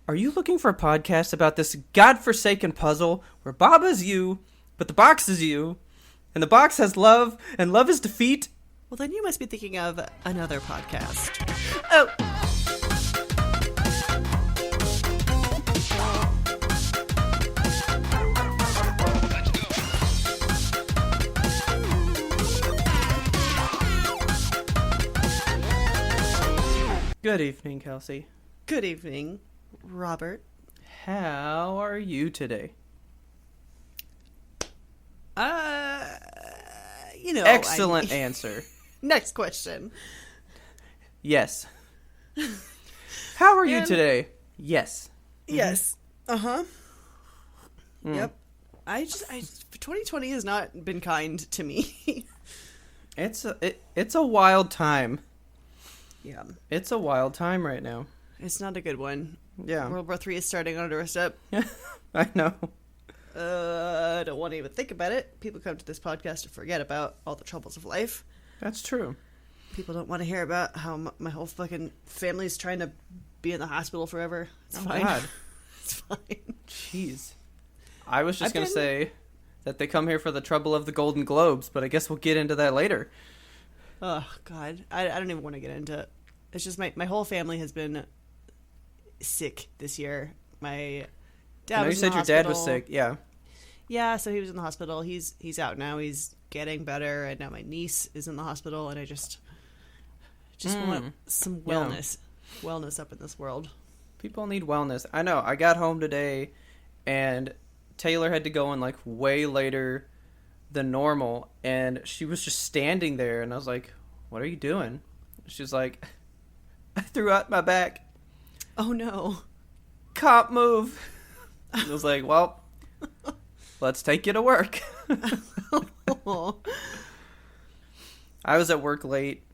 Are you looking for a podcast about this godforsaken puzzle where Bob is you, but the box is you, and the box has love, and love is defeat? Well, then you must be thinking of another podcast. Oh! Good evening, Kelsey. Good evening, Robert. How are you today? Excellent answer. Next question. Yes. How are you today? Yes. Yes. Uh-huh. Mm. Yep. 2020 has not been kind to me. It's a wild time. Yeah. It's a wild time right now. It's not a good one. Yeah. World War III is starting on our doorstep. I know. I don't want to even think about it. People come to this podcast to forget about all the troubles of life. That's true. People don't want to hear about how my whole fucking family's trying to be in the hospital forever. It's fine. God. It's fine. Jeez. I was just going to say that they come here for the trouble of the Golden Globes, but I guess we'll get into that later. Oh, God. I don't even want to get into it. It's just my whole family has been sick this year. My dad was in the hospital. You said your dad was sick, yeah. Yeah, so he was in the hospital. He's out now. He's getting better, and now my niece is in the hospital, and I just want some wellness. Yeah. Wellness up in this world. People need wellness. I know. I got home today, and Taylor had to go in, like, way later than normal, and she was just standing there, and I was like, what are you doing? She's like, I threw out my back. Oh, no. Can't move. I was like, well, let's take you to work. I was at work late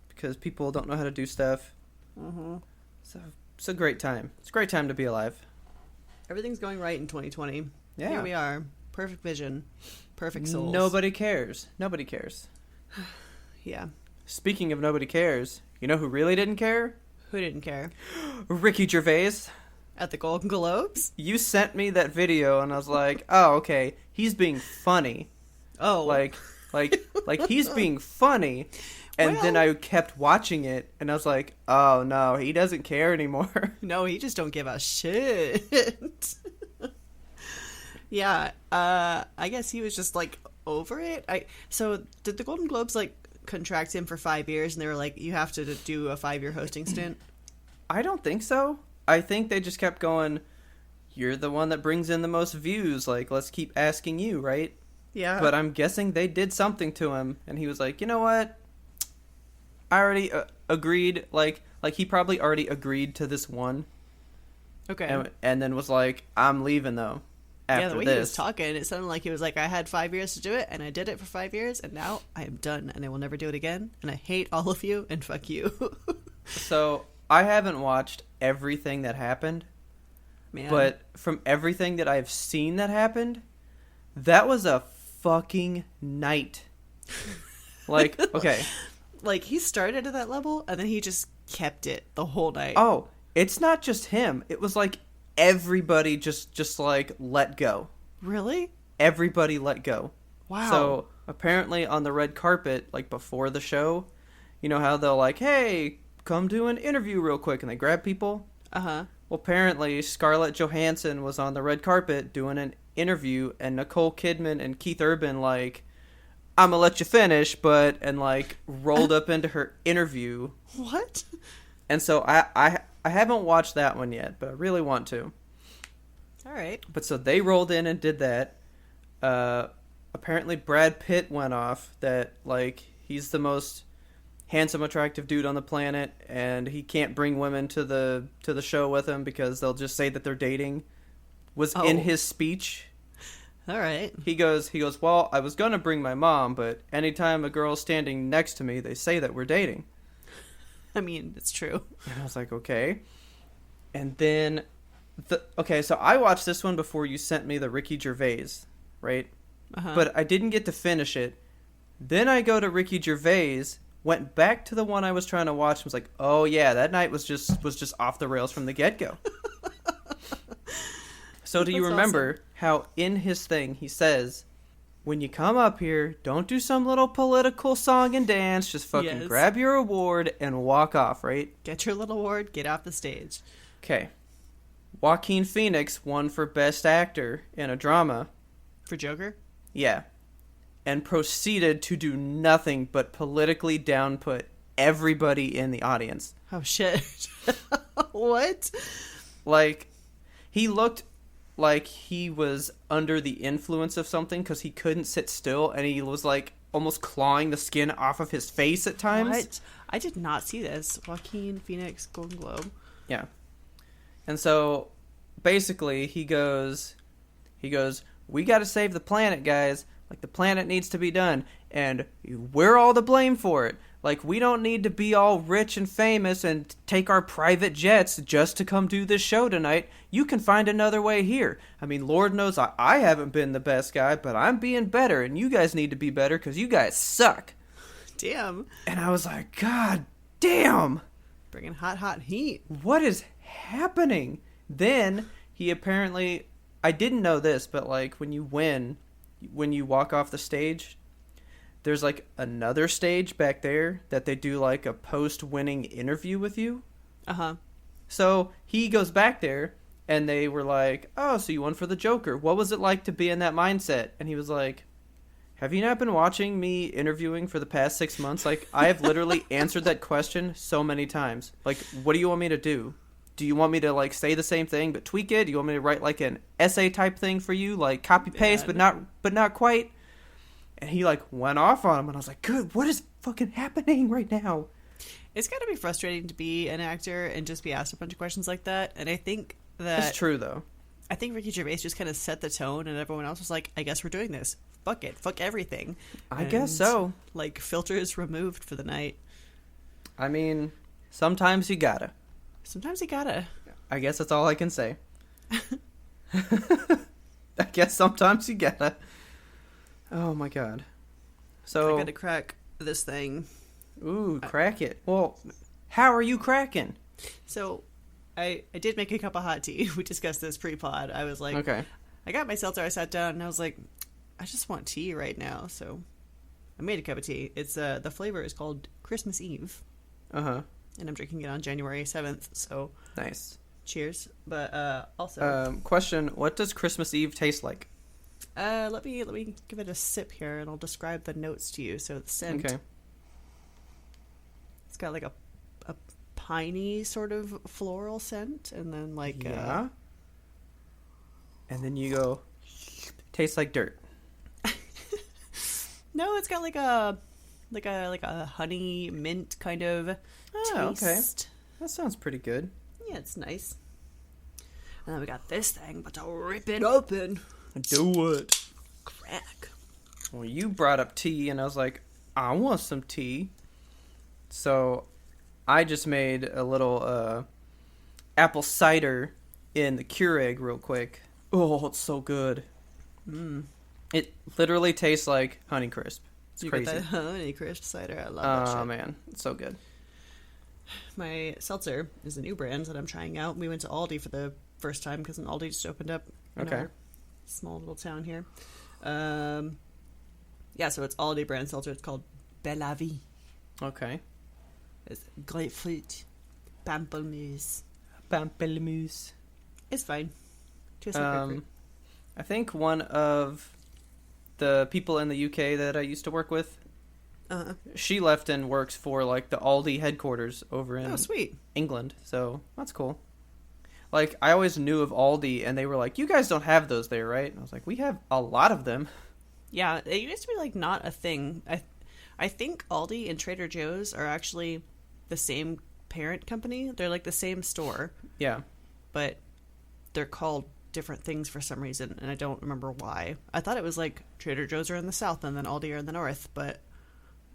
because people don't know how to do stuff. Mm-hmm. So it's a great time. It's a great time to be alive. Everything's going right in 2020. Yeah. Here we are. Perfect vision. Perfect souls. Nobody cares. Nobody cares. Yeah. Speaking of nobody cares, you know who really didn't care? Who didn't care? Ricky Gervais. At the Golden Globes? You sent me that video, and I was like, oh, okay. He's being funny. Oh. Like he's being funny. And then I kept watching it, and I was like, oh, no, he doesn't care anymore. No, he just don't give a shit. Yeah, I guess he was just, like, over it. So, did the Golden Globes, like, contract him for 5 years, and they were like, you have to do a 5-year hosting stint? I don't think so. I think they just kept going, you're the one that brings in the most views, like, let's keep asking you, right? Yeah. But I'm guessing they did something to him, and he was like, you know what? I already agreed, like he probably already agreed to this one. Okay. And then was like, I'm leaving, though, after yeah, the way this. he was talking, it sounded like he was like, I had 5 years to do it, and I did it for 5 years, and now I am done, and I will never do it again, and I hate all of you, and fuck you. So, I haven't watched everything that happened, Man. But from everything that I've seen that happened, that was a fucking night. Like, okay. Like, he started at that level, and then he just kept it the whole night. Oh, it's not just him. It was like everybody just like, let go. Really? Everybody let go. Wow. So, apparently on the red carpet, like, before the show, you know how they'll like, hey, come do an interview real quick, and they grab people? Uh-huh. Well, apparently Scarlett Johansson was on the red carpet doing an interview, and Nicole Kidman and Keith Urban, like, I'm gonna let you finish, and like rolled up into her interview. What? And so I haven't watched that one yet, but I really want to. All right. But so they rolled in and did that. Apparently Brad Pitt went off that, like, he's the most handsome, attractive dude on the planet, and he can't bring women to the show with him because they'll just say that they're dating. Was in his speech. All right. He goes, well, I was going to bring my mom, but anytime a girl's standing next to me, they say that we're dating. I mean, it's true. And I was like, okay. And then, so I watched this one before you sent me the Ricky Gervais, right? Uh-huh. But I didn't get to finish it. Then I go to Ricky Gervais, went back to the one I was trying to watch, and was like, oh yeah, that night was just off the rails from the get-go. So do you That's remember awesome. how in his thing he says, when you come up here, don't do some little political song and dance. Just fucking Yes. grab your award and walk off, right? Get your little award, get off the stage. Okay. Joaquin Phoenix won for Best Actor in a Drama. For Joker? Yeah. And proceeded to do nothing but politically downput everybody in the audience. Oh, shit. What? Like, he looked like he was under the influence of something because he couldn't sit still, and he was like almost clawing the skin off of his face at times. What? I did not see this. Joaquin Phoenix Golden Globe. Yeah. And so basically he goes, we got to save the planet, guys. Like, the planet needs to be done, and we're all to blame for it. Like, we don't need to be all rich and famous and take our private jets just to come do this show tonight. You can find another way here. I mean, Lord knows I haven't been the best guy, but I'm being better, and you guys need to be better because you guys suck. Damn. And I was like, God damn. Bringing hot heat. What is happening? Then he apparently, I didn't know this, but like when you win, when you walk off the stage, there's like another stage back there that they do like a post-winning interview with you. Uh-huh. So he goes back there and they were like, oh, so you won for the Joker. What was it like to be in that mindset? And he was like, have you not been watching me interviewing for the past 6 months? Like, I have literally answered that question so many times. Like, what do you want me to do? Do you want me to, like, say the same thing but tweak it? Do you want me to write, like, an essay type thing for you? Like, copy-paste, but not quite? And he, like, went off on him, and I was like, good, what is fucking happening right now? It's got to be frustrating to be an actor and just be asked a bunch of questions like that. And I think that... It's true, though. I think Ricky Gervais just kind of set the tone, and everyone else was like, I guess we're doing this. Fuck it. Fuck everything. I guess so. Like, filters removed for the night. I mean, sometimes you gotta. Sometimes you gotta. I guess that's all I can say. I guess sometimes you gotta. Oh my god. So I gotta crack this thing. Ooh, crack it. Well, how are you cracking? So, I did make a cup of hot tea. We discussed this pre-pod. I was like, Okay. I got my seltzer. I sat down and I was like, I just want tea right now. So, I made a cup of tea. It's the flavor is called Christmas Eve. Uh-huh. And I'm drinking it on January 7th. So, Nice. cheers. But also, Question, what does Christmas Eve taste like? let me give it a sip here, and I'll describe the notes to you. So the scent, Okay. it's got like a piney sort of floral scent, and then like Yeah. And then you go, tastes like dirt. no, it's got like a honey mint kind of Oh, okay. taste. That sounds pretty good. Yeah, it's nice. And then we got this thing, but to rip it open, Do it. crack. Well, you brought up tea, and I was like, I want some tea. So I just made a little apple cider in the Keurig real quick. Oh, it's so good. It literally tastes like Honeycrisp. It's You crazy. got that honey crisp cider. I love that Oh, shit. man. It's so good. My seltzer is a new brand that I'm trying out. We went to Aldi for the first time because an Aldi just opened up in Okay. our small little town here. Yeah, so it's Aldi brand seltzer. It's called Belle Vie. Okay. It's grapefruit, pamplemousse. Pamplemousse. It's fine. Tastes like grapefruit. I think one of the people in the UK that I used to work with, she left and works for like the Aldi headquarters over in Oh, sweet. England. So that's cool. Like, I always knew of Aldi, and they were like, you guys don't have those there, right? And I was like, we have a lot of them. Yeah, it used to be like not a thing. I think Aldi and Trader Joe's are actually the same parent company. They're like the same store, Yeah. but they're called different things for some reason, and I don't remember why. I thought it was like Trader Joe's are in the south and then Aldi are in the north, but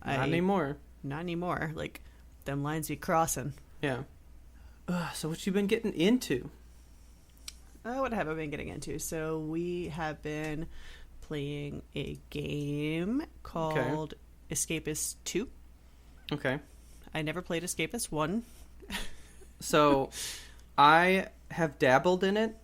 Not anymore. Not anymore. Like, them lines be crossing. Yeah. So what you been getting into? What have I been getting into? So we have been playing a game called Escapist 2. Okay. I never played Escapist 1. So I have dabbled in it.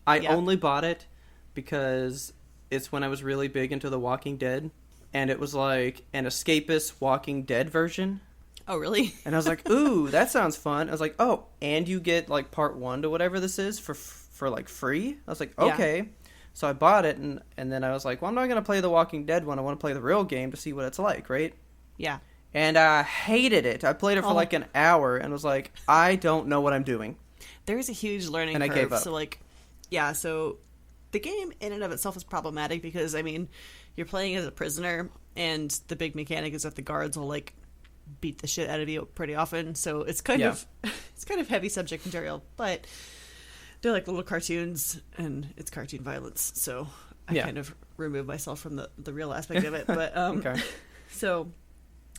I Yeah. only bought it because it's when I was really big into The Walking Dead, and it was like an escapist Walking Dead version. Oh, really? And I was like, ooh, that sounds fun. I was like, oh, and you get like part 1 to whatever this is for like free? I was like, okay. Yeah. So I bought it, and then I was like, well, I'm not going to play the Walking Dead one. I want to play the real game to see what it's like, right? Yeah. And I hated it. I played it for like an hour and was like, I don't know what I'm doing. There's a huge learning curve. I gave up. So like, yeah, so the game in and of itself is problematic because, I mean, you're playing as a prisoner, and the big mechanic is that the guards will like beat the shit out of you pretty often. So it's kind of heavy subject material, but they're like little cartoons, and it's cartoon violence. So I kind of remove myself from the real aspect of it. But okay. So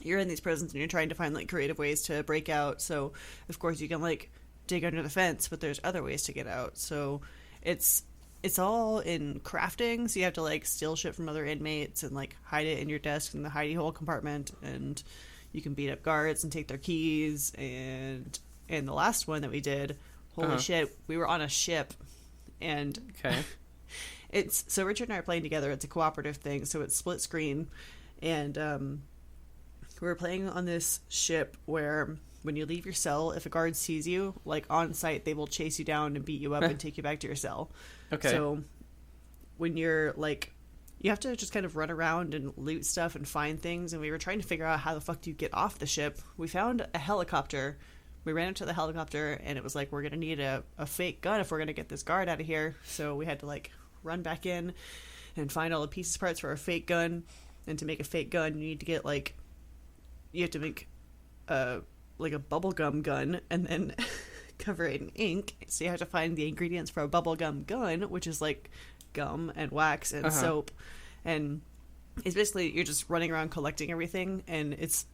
you're in these prisons and you're trying to find like creative ways to break out. So of course you can like dig under the fence, but there's other ways to get out. So it's all in crafting. So you have to like steal shit from other inmates and like hide it in your desk in the hidey hole compartment, and you can beat up guards and take their keys. And in the last one that we did, holy shit, we were on a ship, and it's so Richard and I are playing together. It's a cooperative thing, so it's split screen, and we were playing on this ship where when you leave your cell, if a guard sees you, like on site, they will chase you down and beat you up and take you back to your cell. Okay. So when you're like, you have to just kind of run around and loot stuff and find things. And we were trying to figure out how the fuck do you get off the ship. We found a helicopter. We ran into the helicopter, and it was like, we're going to need a fake gun if we're going to get this guard out of here. So we had to like run back in and find all the pieces parts for a fake gun. And to make a fake gun, you need to get like, you have to make like a bubblegum gun and then cover it in ink. So you have to find the ingredients for a bubblegum gun, which is like gum and wax and soap. And it's basically, you're just running around collecting everything, and it's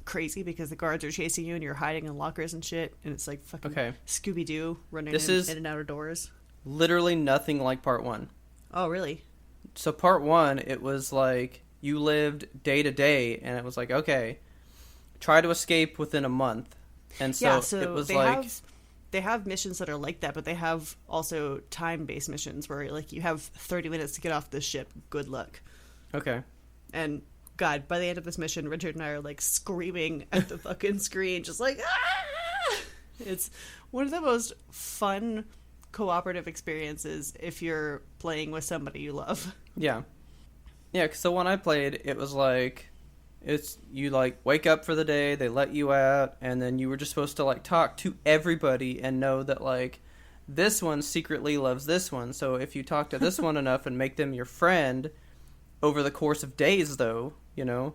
crazy because the guards are chasing you and you're hiding in lockers and shit, and it's like fucking Scooby-Doo running in and out of doors. Literally nothing like part 1. Oh, really? So part 1, it was like you lived day to day, and it was like, okay, try to escape within a month. And so, it was they have missions that are like that, but they have also time-based missions where like you have 30 minutes to get off this ship. Good luck. Okay. And God, by the end of this mission, Richard and I are like screaming at the fucking screen, just like, ah! It's one of the most fun cooperative experiences if you're playing with somebody you love. Yeah. Yeah, because the one I played, it was like, you like wake up for the day, they let you out, and then you were just supposed to like talk to everybody and know that like this one secretly loves this one. So if you talk to this one enough and make them your friend over the course of days, though, you know,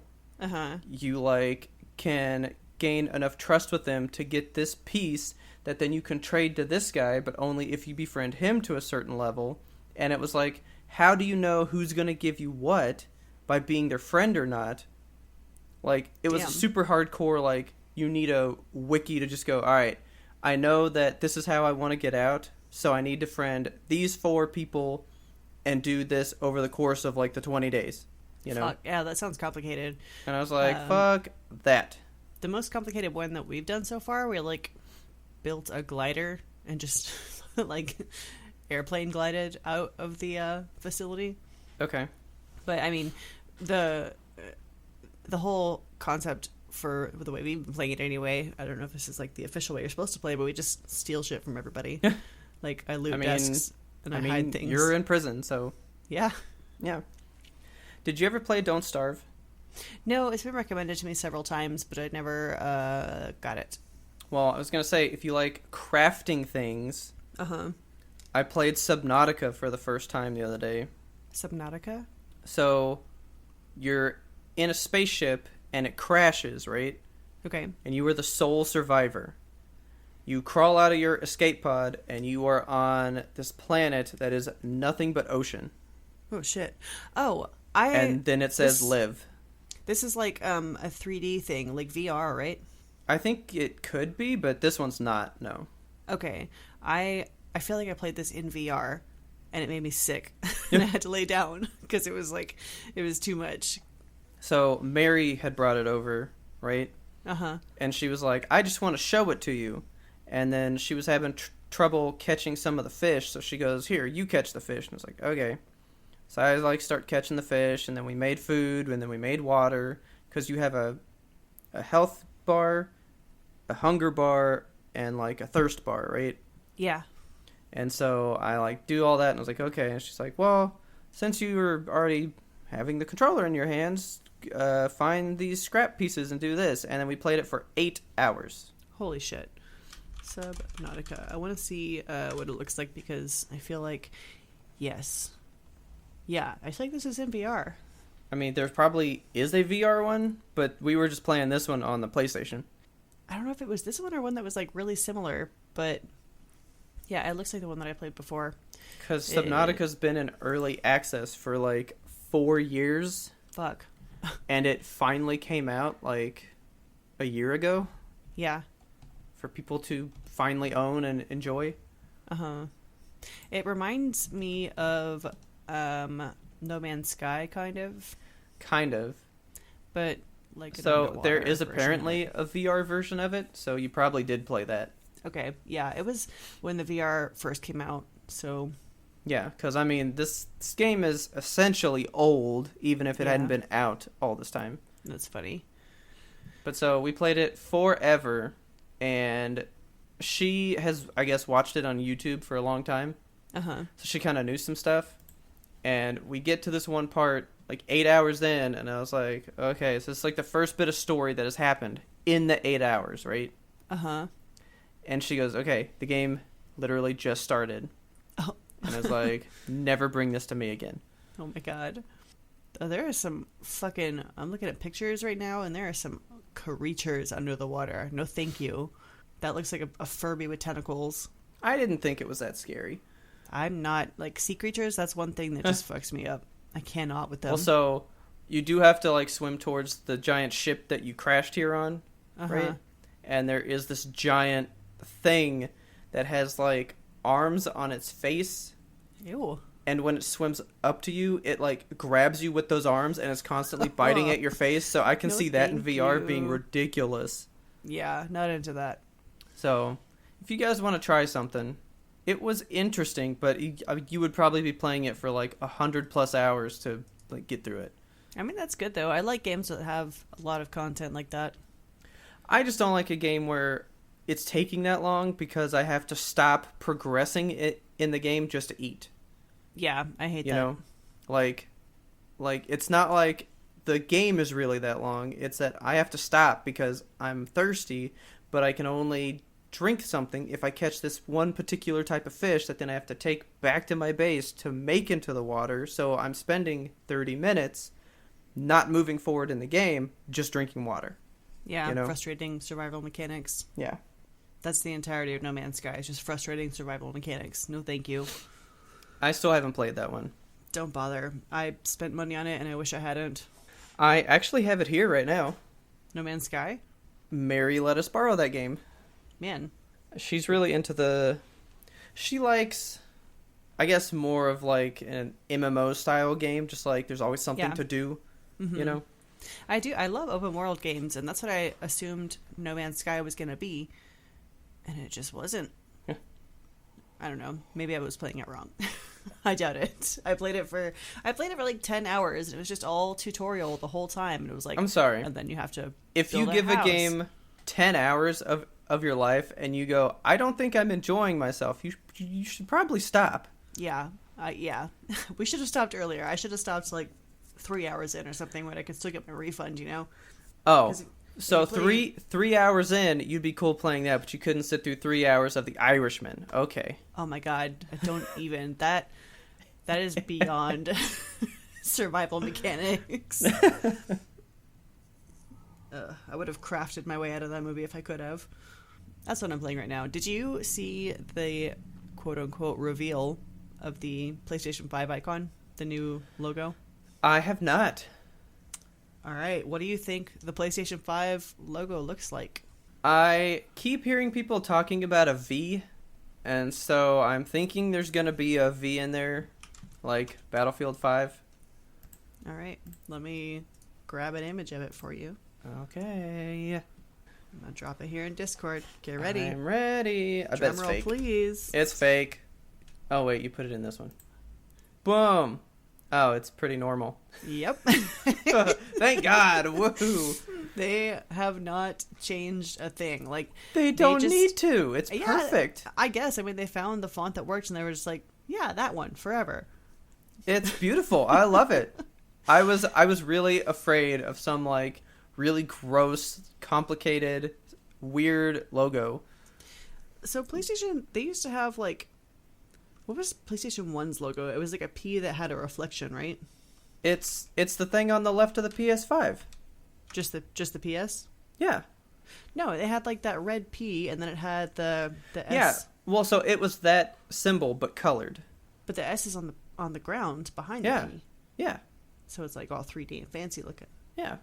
you like can gain enough trust with them to get this piece that then you can trade to this guy, but only if you befriend him to a certain level. And it was like, how do you know who's going to give you what by being their friend or not? Like, it was super hardcore, like, you need a wiki to just go, all right, I know that this is how I want to get out, so I need to friend these 4 people and do this over the course of, like, the 20 days, you know? Fuck, yeah, that sounds complicated. And I was like, fuck that. The most complicated one that we've done so far, we, like, built a glider and just, like, airplane glided out of the facility. Okay. But, I mean, the whole concept for the way we've been playing it anyway, I don't know if this is like the official way you're supposed to play, but we just steal shit from everybody. Like, I loot desks and I hide things. You're in prison, so... Yeah. Yeah. Did you ever play Don't Starve? No, it's been recommended to me several times, but I never got it. Well, I was going to say, if you like crafting things... I played Subnautica for the first time the other day. Subnautica? So, you're in a spaceship and it crashes, right? Okay. And you are the sole survivor. You crawl out of your escape pod and you are on this planet that is nothing but ocean. Oh shit. And then it says live. This is like a 3D thing, like VR, right? I think it could be, but this one's not, no. Okay. I feel like I played this in VR and it made me sick. And I had to lay down because it was too much. So Mary had brought it over, right? Uh-huh. And she was like, I just want to show it to you. And then she was having trouble catching some of the fish, so she goes, "Here, you catch the fish." And I was like, "Okay." So I like start catching the fish, and then we made food, and then we made water, because you have a health bar, a hunger bar, and like a thirst bar, right? Yeah. And so I like do all that, and I was like, "Okay." And she's like, "Well, since you were already having the controller in your hands, find these scrap pieces and do this." And then we played it for 8 hours. Holy shit. Subnautica. I want to see what it looks like because I feel like, yes. Yeah, I feel like this is in VR. I mean, there probably is a VR one, but we were just playing this one on the PlayStation. I don't know if it was this one or one that was like really similar, but yeah, it looks like the one that I played before. Because Subnautica's been in early access for like 4 years. Fuck. And it finally came out like a year ago. Yeah. For people to finally own and enjoy. Uh-huh. It reminds me of No Man's Sky, kind of. Kind of. But like so there is apparently a VR version of it, so you probably did play that. Okay, yeah, it was when the VR first came out, so... Yeah, because, I mean, this game is essentially old, even if it hadn't been out all this time. That's funny. But so, we played it forever, and she has, I guess, watched it on YouTube for a long time. Uh-huh. So she kind of knew some stuff. And we get to this one part, like 8 hours in, and I was like, okay, so it's like the first bit of story that has happened in the 8 hours, right? Uh-huh. And she goes, okay, the game literally just started. Oh. And I was like, never bring this to me again. Oh my god. There are some fucking... I'm looking at pictures right now, and there are some creatures under the water. No thank you. That looks like a Furby with tentacles. I didn't think it was that scary. I'm not... Like, sea creatures, that's one thing that just fucks me up. I cannot with them. Also, you do have to, like, swim towards the giant ship that you crashed here on, right? And there is this giant thing that has, like, arms on its face. Ew. And when it swims up to you, it like grabs you with those arms and is constantly biting at your face. So I can see that in VR being ridiculous. Yeah, not into that. So if you guys want to try something, it was interesting, but you would probably be playing it for like 100+ hours to like get through it. I mean, that's good though. I like games that have a lot of content like that. I just don't like a game where it's taking that long because I have to stop progressing it in the game just to eat. Yeah, I hate that. You know, like it's not like the game is really that long. It's that I have to stop because I'm thirsty, but I can only drink something if I catch this one particular type of fish that then I have to take back to my base to make into the water. So I'm spending 30 minutes not moving forward in the game, just drinking water. Yeah, you know? Frustrating survival mechanics. Yeah. That's the entirety of No Man's Sky. It's just frustrating survival mechanics. No thank you. I still haven't played that one. Don't bother. I spent money on it and I wish I hadn't. I actually have it here right now. No Man's Sky? Mary let us borrow that game. Man. She's really into she likes, I guess, more of like an MMO style game, just like there's always something to do, you know? I do. I love open world games, and that's what I assumed No Man's Sky was going to be, and it just wasn't. I don't know. Maybe I was playing it wrong. I doubt it. I played it for like 10 hours, and it was just all tutorial the whole time, and it was like... I'm sorry. And then you have to If you give a game 10 hours of your life, and you go, I don't think I'm enjoying myself, you should probably stop. Yeah. Yeah. We should have stopped earlier. I should have stopped like 3 hours in or something when I could still get my refund, you know? Oh, so 3 hours in, you'd be cool playing that, but you couldn't sit through 3 hours of The Irishman. Okay. Oh my god, I don't even... That is beyond survival mechanics. I would have crafted my way out of that movie if I could have. That's what I'm playing right now. Did you see the quote-unquote reveal of the PlayStation 5 icon? The new logo? I have not. All right. What do you think the PlayStation 5 logo looks like? I keep hearing people talking about a V, and so I'm thinking there's going to be a V in there, like Battlefield 5. All right. Let me grab an image of it for you. Okay. I'm gonna drop it here in Discord. Get ready. I'm ready. I bet Drum it's roll, fake. please. It's fake. Oh, wait, you put it in this one. Boom. Oh, it's pretty normal. Yep. Thank God. Woohoo. They have not changed a thing. Like They don't need to. It's Yeah, perfect. I guess. I mean, they found the font that works, and they were just like, yeah, that one forever. It's beautiful. I love it. I was really afraid of some like really gross, complicated, weird logo. So PlayStation, they used to have like, what was PlayStation 1's logo? It was like a P that had a reflection, right? It's the thing on the left of the PS5. Just the PS? Yeah. No, it had like that red P, and then it had the S. Yeah. Well, so it was that symbol but colored. But the S is on the ground behind Yeah. the P. Yeah. So it's like all 3D and fancy looking. Yeah.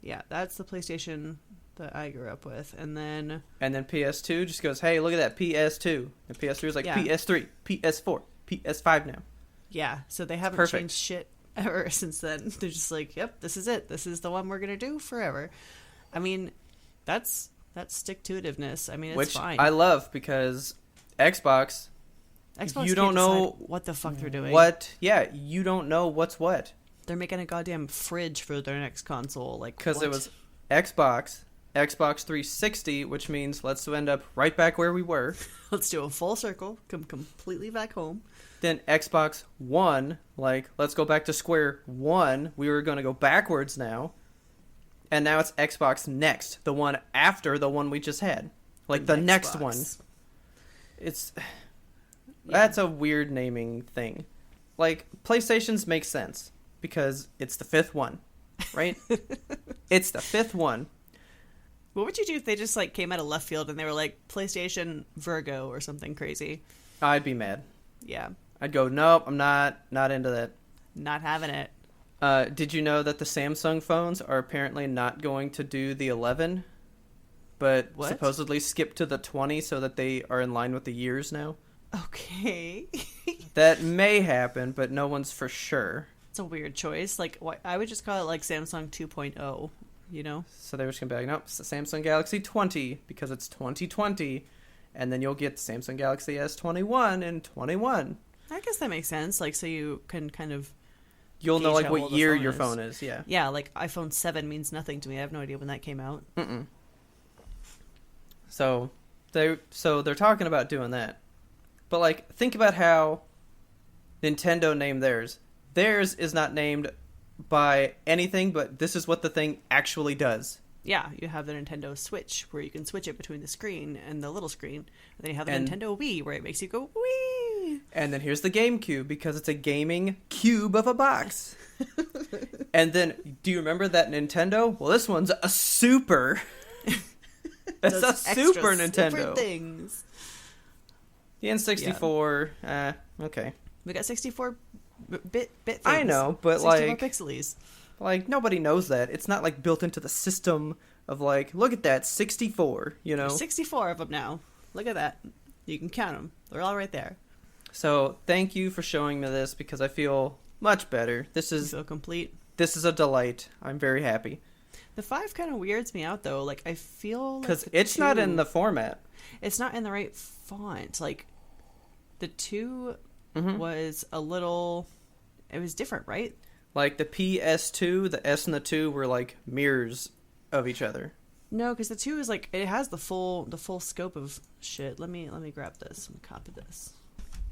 Yeah, that's the PlayStation that I grew up with. And then PS2 just goes, hey, look at that PS2. And PS3 is like Yeah. PS3, PS4, PS5 now. yeah, so they haven't perfect. changed shit ever since then. They're just like, yep, this is it. This is the one we're gonna do forever. I mean, that's stick-to-itiveness. I mean, it's Which fine. I love because Xbox can't you don't know decide what the fuck they're doing. you don't know what's what. They're making a goddamn fridge for their next console, like Because what? it was Xbox 360, which means let's end up right back where we were. Let's do a full circle, come completely back home. Then Xbox One, like, let's go back to square one. We were going to go backwards now. And now it's Xbox Next, the one after the one we just had. Like, the next Xbox. one. It's... Yeah. That's a weird naming thing. Like, PlayStation's make sense. Because it's the fifth one. Right? It's the fifth one. What would you do if they just like came out of left field and they were like PlayStation Virgo or something crazy? I'd be mad. Yeah, I'd go, nope, I'm not into that. not having it. Did you know that the Samsung phones are apparently not going to do the 11, but What? supposedly skip to the 20 so that they are in line with the years now? Okay. That may happen, but no one's for sure. It's a weird choice. Like, I would just call it like Samsung 2.0, you know? So they were just going to be like, nope, it's the Samsung Galaxy 20 because it's 2020, and then you'll get the Samsung Galaxy S21 in 21. I guess that makes sense. Like, so you can kind of... You'll know gauge like how what old the year phone your is. phone is, yeah. Yeah, like iPhone 7 means nothing to me. I have no idea when that came out. Mm-mm. So they're talking about doing that. But like, think about how Nintendo named theirs. Theirs is not named by anything, but this is what the thing actually does. Yeah, you have the Nintendo Switch, where you can switch it between the screen and the little screen. And then you have the And- Nintendo Wii, where it makes you go, Wii! And then here's the GameCube, because it's a gaming cube of a box. And then, do you remember that Nintendo? Well, this one's a Super. It's a Does Super extra Nintendo. super things. The N64, okay. We got 64-bit things. I know, but 64 like... pixelies. Like, nobody knows that. It's not, like, built into the system of, like, look at that, 64, you know? There's 64 of them now. Look at that. You can count them. They're all right there. So, thank you for showing me this, because I feel much better. This You is feel complete. a delight. I'm very happy. The 5 kind of weirds me out, though. Like, I feel like Because the it's not 2 in the format. It's not in the right font. Like, the 2 Mhm. was a little... It was different, right? Like, the PS2, the S and the 2 were, like, mirrors of each other. No, because the 2 is like... It has the full scope of shit. Let me grab this and copy this.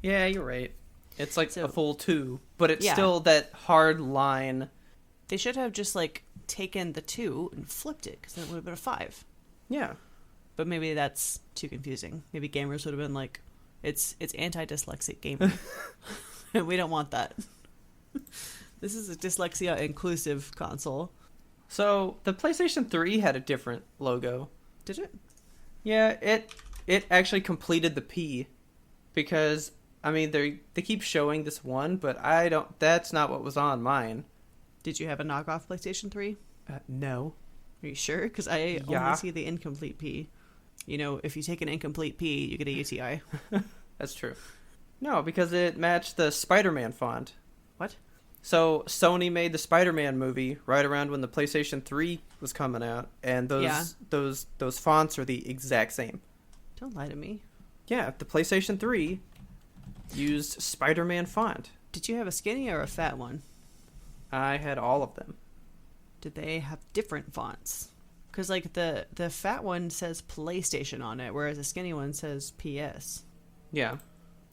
Yeah, you're right. It's, like, So- a full 2. But it's Yeah. still that hard line. They should have just, like, taken the 2 and flipped it, because then it would have been a 5. Yeah. But maybe that's too confusing. Maybe gamers would have been like, it's anti-dyslexic gaming. And we don't want that. This is a dyslexia inclusive console. So, the PlayStation 3 had a different logo. Did it? Yeah, it actually completed the P, because I mean they keep showing this one, but that's not what was on mine. Did you have a knockoff PlayStation 3? No. Are you sure? Because I Yeah. only see the incomplete P. You know, if you take an incomplete P, you get a UTI. That's true. No, because it matched the Spider-Man font. What? So Sony made the Spider-Man movie right around when the PlayStation 3 was coming out, and those Yeah. those fonts are the exact same. Don't lie to me. Yeah, the PlayStation 3 used Spider-Man font. Did you have a skinny or a fat one? I had all of them. Did they have different fonts? Because like the fat one says PlayStation on it, whereas the skinny one says PS. Yeah,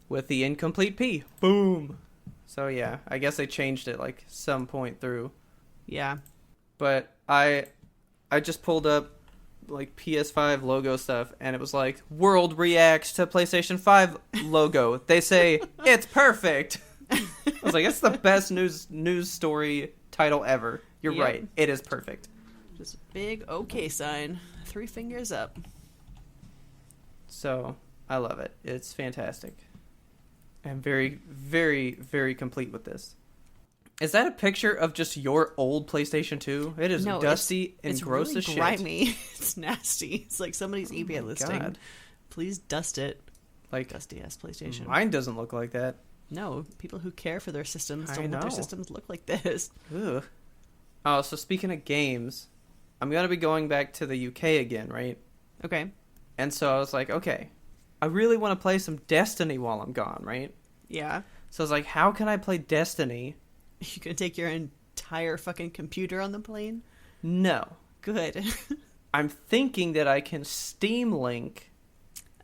with the incomplete P. Boom. So yeah, I guess they changed it like some point through. Yeah. But I just pulled up like PS5 logo stuff, and it was like, world reacts to PlayStation 5 logo. They say it's perfect. I was like, it's the best news story title ever. You're Yep. right. It is perfect. Just a big OK sign. 3 fingers up. So I love it. It's fantastic. I'm very, very, very complete with this. Is that a picture of just your old PlayStation 2? It is dusty and it's gross really as shit. grimy. It's nasty. It's like somebody's eBay listing. God. Please dust it. Like, Dusty ass PlayStation. mine doesn't look like that. No, people who care for their systems I don't want their know. systems look like this. Ugh. Oh, so speaking of games, I'm going to be going back to the UK again, right? Okay. And so I was like, okay, I really want to play some Destiny while I'm gone, right? Yeah. So I was like, how can I play Destiny? You gonna take your entire fucking computer on the plane? No. Good. I'm thinking that I can Steam Link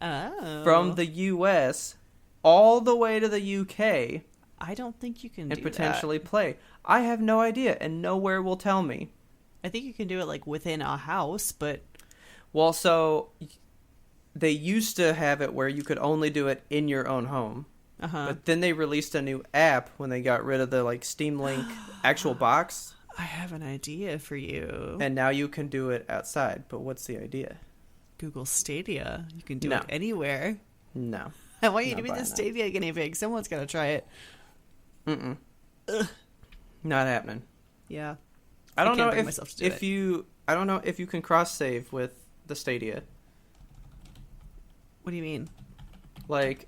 Oh. from the US all the way to the UK I don't think you can and do potentially play. I have no idea, and nowhere will tell me. that. I think you can do it like within a house, but Well, so they used to have it where you could only do it in your own home. But then they released a new app when they got rid of the like Steam Link actual box, I have an idea for you. and now you can do it outside. But what's the idea? Google Stadia. You can do No. it anywhere. No. I want you Not to be buying the that. Stadia guinea pig. Someone's got to try it. Mm-mm. Ugh. Not happening. Yeah. I don't can't know bring if myself to do if it. you I don't know if you can cross save with the Stadia. What do you mean? Like,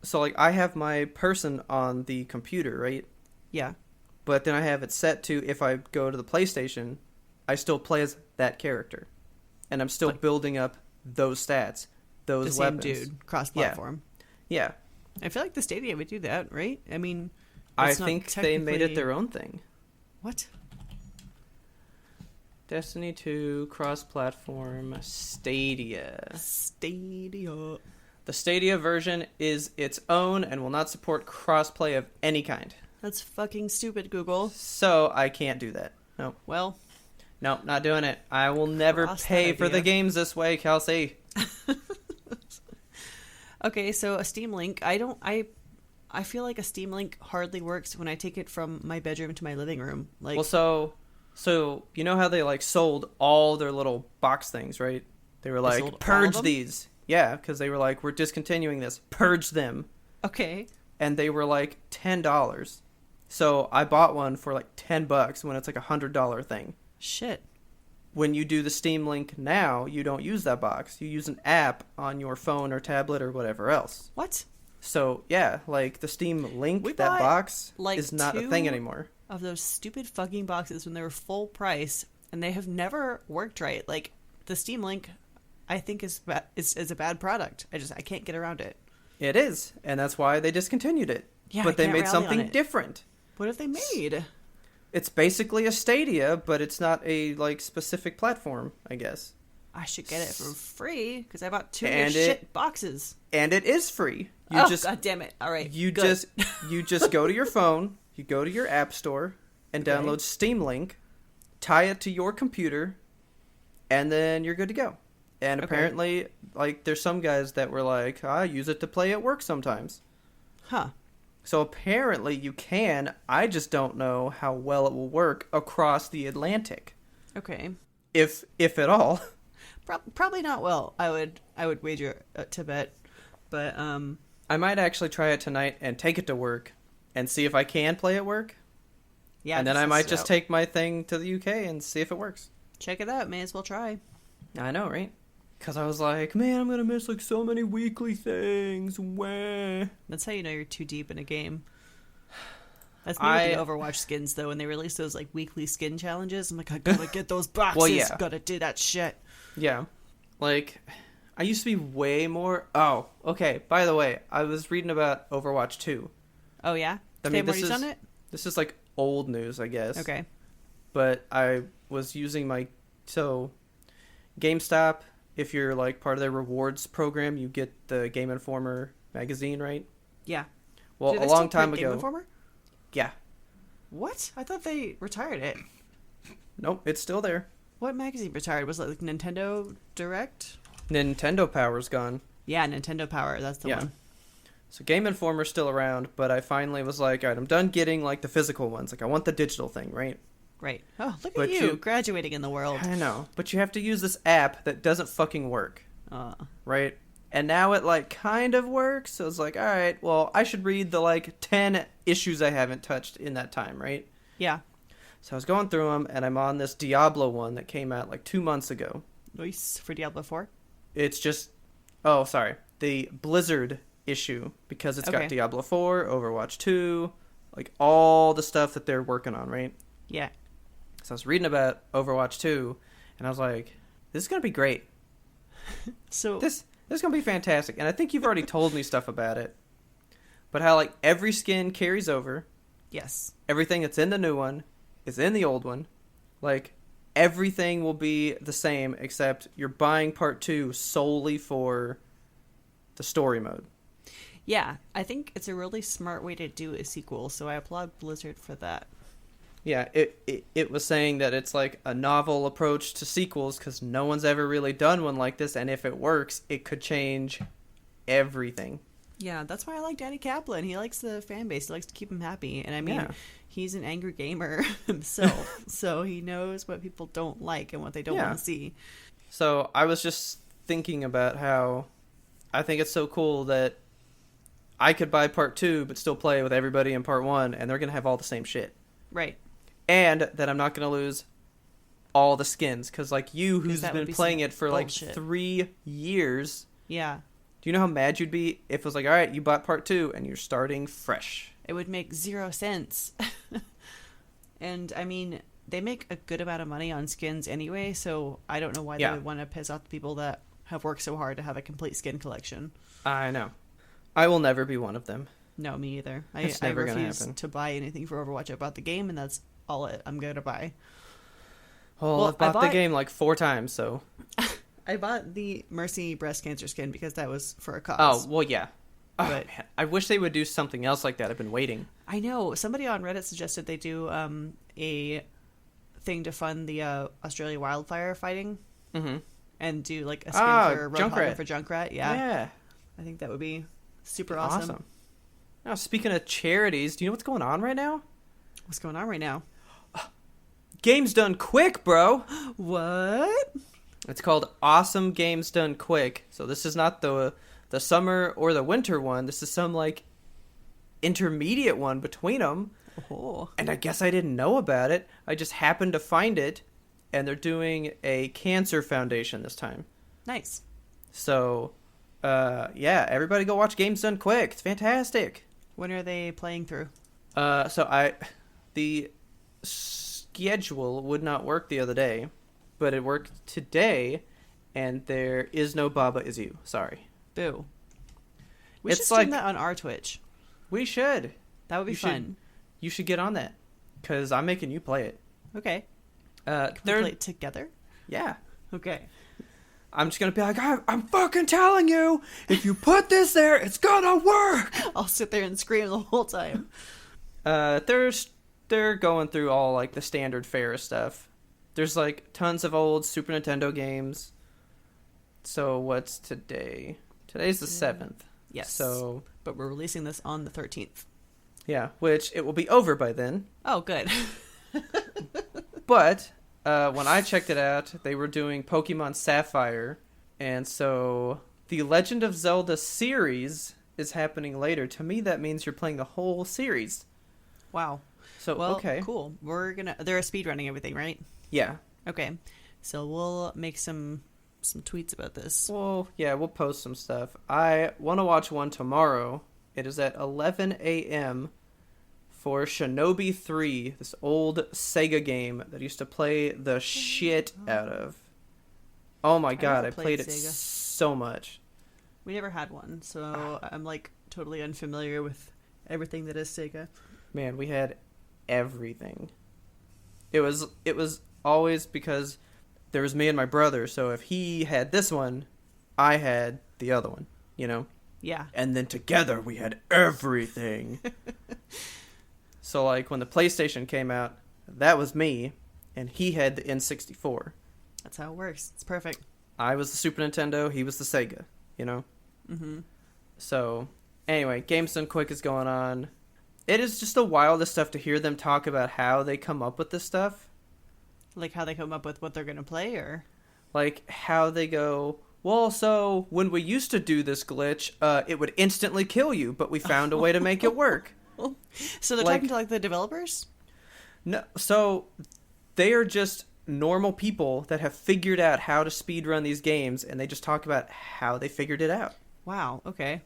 so like I have my person on the computer, right? Yeah. But then I have it set to if I go to the PlayStation, I still play as that character, and I'm still Like- building up those stats, those The same weapons. dude, cross-platform. Yeah, I feel like the Stadia would do that, right? I mean, I it's not think they made it technically- their own thing. What? Destiny 2 cross-platform Stadia. Stadia. The Stadia version is its own and will not support cross-play of any kind. That's fucking stupid, Google. So I can't do that. Nope. Well, Nope, not doing it. I will never Cross that pay for the idea. games this way, Kelsey. okay, so a Steam Link. I feel like a Steam Link hardly works when I take it from my bedroom to my living room. Like, Well, so you know how they like sold all their little box things, right? They were sold all like, of purge them? these. Yeah, because they were like, we're discontinuing this. Purge them. okay. And they were like $10. So I bought one for like $10 when it's like $100 thing. Shit. When you do the Steam Link now, you don't use that box. You use an app on your phone or tablet or whatever else. What? So yeah, like the Steam Link, We that bought, box like, is not a thing 2 anymore. Of those stupid fucking boxes when they were full price, and they have never worked right. Like, the Steam Link, I think is a bad product. I can't get around it. It is, and that's why they discontinued it. Yeah, but I they can't made rally on something it. different. What have they made? It's basically a Stadia, but it's not a like specific platform, I guess. I should get it for free because I bought 2 of And your it- shit boxes. And it is free. God damn it! All right, you good. just go to your phone, you go to your app store and Okay. download Steam Link, tie it to your computer, and then you're good to go. And Okay. apparently, like there's some guys that were like, I use it to play at work sometimes. Huh? So apparently you can. I just don't know how well it will work across the Atlantic, Okay. if at all. Probably not well. I would wager to bet, but I might actually try it tonight and take it to work and see if I can play at work. yeah. And then I test might it just out. take my thing to the UK and see if it works. check it out. May as well try. I know, right? Because I was like, man, I'm going to miss like so many weekly things. Wah. That's how you know you're too deep in a game. That's me with the Overwatch skins, though, when they release those like weekly skin challenges. I'm like, I gotta get those boxes. Well, yeah. Gotta do that shit. Yeah. Like, I used to be way more... Oh, okay. By the way, I was reading about Overwatch 2. Oh, yeah? Done it? This is like old news, I guess. Okay. But I was using my... So, GameStop, if you're like part of their rewards program, you get the Game Informer magazine, right? Yeah. Well, a long time ago... Game Informer? Yeah. What? I thought they retired it. Nope, it's still there. What magazine retired? Was it like Nintendo Direct? Nintendo Power's gone. Yeah, Nintendo Power. That's the one. So Game Informer's still around, but I finally was like, all right, I'm done getting like the physical ones. Like, I want the digital thing, right? Right. Oh, look at you graduating in the world. I know, but you have to use this app that doesn't fucking work. Right? And now it like kind of works. So it's like, all right, well, I should read the like 10 issues I haven't touched in that time, right? Yeah. So I was going through them, and I'm on this Diablo one that came out like 2 months ago. Nice. For Diablo 4? It's just, oh, sorry, the Blizzard issue, because it's got Diablo 4, Overwatch 2, like all the stuff that they're working on, right? Yeah. So I was reading about Overwatch 2, and I was like, this is going to be great. So This is going to be fantastic. And I think you've already told me stuff about it. But how like every skin carries over. Yes. Everything that's in the new one is in the old one. Like, everything will be the same, except you're buying part 2 solely for the story mode. Yeah, I think it's a really smart way to do a sequel, so I applaud Blizzard for that. Yeah, it was saying that it's like a novel approach to sequels because no one's ever really done one like this, and if it works, it could change everything. Yeah, that's why I like Danny Kaplan. He likes the fan base. He likes to keep him happy. And I mean, he's an angry gamer himself, so he knows what people don't like and what they don't want to see. So I was just thinking about how I think it's so cool that I could buy part 2 but still play with everybody in part 1, and they're going to have all the same shit. Right. And that I'm not going to lose all the skins, because like you, who's been playing it for like 3 years... Yeah. Do you know how mad you'd be if it was like, all right, you bought part 2 and you're starting fresh? It would make 0 sense. And, I mean, they make a good amount of money on skins anyway, so I don't know why they would want to piss off the people that have worked so hard to have a complete skin collection. I know. I will never be one of them. No, me either. It's I never refuse happen. to buy anything for Overwatch. I bought the game, and that's all I'm going to buy. Well, I've bought the game like 4 times, so... I bought the Mercy breast cancer skin because that was for a cause. Oh, well, yeah. Oh, but man. I wish they would do something else like that. I've been waiting. I know. Somebody on Reddit suggested they do a thing to fund the Australia wildfire fighting. Mm-hmm. And do like a skin for Roadhog for Junkrat. Yeah. I think that would be super awesome. Now, speaking of charities, do you know what's going on right now? What's going on right now? Games Done Quick, bro. What? It's called Awesome Games Done Quick. So this is not the summer or the winter one. This is some like intermediate one between them. Oh. And I guess I didn't know about it. I just happened to find it, and they're doing a cancer foundation this time. Nice. So, everybody go watch Games Done Quick. It's fantastic. When are they playing through? The schedule would not work the other day, but it worked today, and there is no Baba Is You. Sorry. Boo. We should stream that on our Twitch. We should. That would be fun. You should get on that, because I'm making you play it. Okay. Can we play it together? Yeah. Okay. I'm just going to be like, I'm fucking telling you, if you put this there, it's gonna work! I'll sit there and scream the whole time. They're going through all, like, the standard fare stuff. There's, like, tons of old Super Nintendo games. So, what's today? Today's the 7th. Yes. So, but we're releasing this on the 13th. Yeah, which it will be over by then. Oh, good. But, when I checked it out, they were doing Pokemon Sapphire. And so, the Legend of Zelda series is happening later. To me, that means you're playing the whole series. Wow. So, okay. Cool. They're speedrunning everything, right? Yeah. Okay. So we'll make some tweets about this. Well, yeah, we'll post some stuff. I want to watch one tomorrow. It is at 11 a.m. for Shinobi 3, this old Sega game that I used to play the shit out of. Oh my god, I played it Sega. so much. We never had one, so I'm like totally unfamiliar with everything that is Sega. Man, we had everything. It was always because there was me and my brother, so if he had this one, I had the other one, you know? Yeah. And then together we had everything. So like when the PlayStation came out, that was me, and he had the N64. That's how it works. It's perfect. I was the Super Nintendo, he was the Sega, you know? Mm-hmm. So, anyway, Games Done Quick is going on. It is just the wildest stuff to hear them talk about how they come up with this stuff. Like how they come up with what they're going to play, or? Like how they go, well, so when we used to do this glitch, it would instantly kill you, but we found a way to make it work. So they're talking to like the developers? No, so they are just normal people that have figured out how to speedrun these games, and they just talk about how they figured it out. Wow, okay.